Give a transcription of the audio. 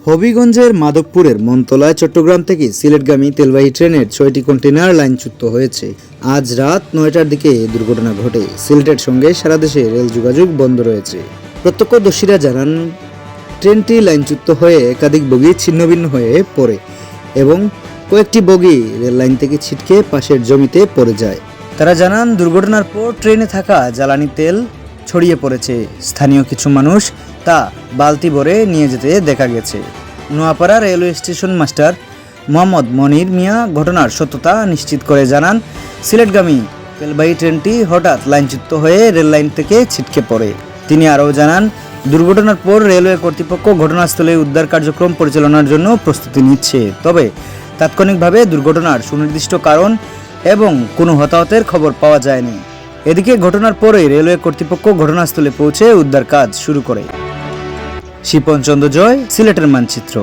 হবিগঞ্জের মাধবপুরের মনতলায় চট্টগ্রাম থেকে সিলেটগামী তেলবাহী ট্রেনের 6টি কন্টেনার লাইনচ্যুত হয়েছে। আজ রাত 9টার দিকে দুর্ঘটনা ঘটে। সিলেটের সঙ্গে সারা দেশে রেল যোগাযোগ বন্ধ রয়েছে। প্রত্যক্ষদর্শীরা জানান, ট্রেনটি লাইনচ্যুত হয়ে একাধিক বগি ছিন্নভিন্ন হয়ে পড়ে এবং কয়েকটি বগি রেল লাইন থেকে ছিটকে পাশের জমিতে পড়ে যায়। তারা জানান, দুর্ঘটনার পর ট্রেনে থাকা জ্বালানি তেল ছড়িয়ে পড়েছে। স্থানীয় কিছু মানুষ তা বালতি ভরে নিয়ে যেতে দেখা গেছে। Noapara railway station master Mohammad Monir Mia ঘটনার সত্যতা নিশ্চিত করে জানান, সিলেটগামী তেলবাহী ট্রেনটি হঠাৎ লাইনচ্যুত হয়ে রেল লাইন থেকে ছিটকে পড়ে। তিনি আরও জানান, দুর্ঘটনার পর রেলওয়ে কর্তৃপক্ষ ঘটনাস্থলে উদ্ধার কার্যক্রম পরিচালনার জন্য প্রস্তুতি নিচ্ছে। তবে তাৎক্ষণিকভাবে দুর্ঘটনার সুনির্দিষ্ট কারণ এবং কোনো হতাহতের খবর পাওয়া যায়নি। এদিকে ঘটনার পরেই রেলওয়ে কর্তৃপক্ষ ঘটনাস্থলে পৌঁছে উদ্ধার কাজ শুরু করে। শিপন চন্দ্র জয়, সিলেটের মানচিত্র।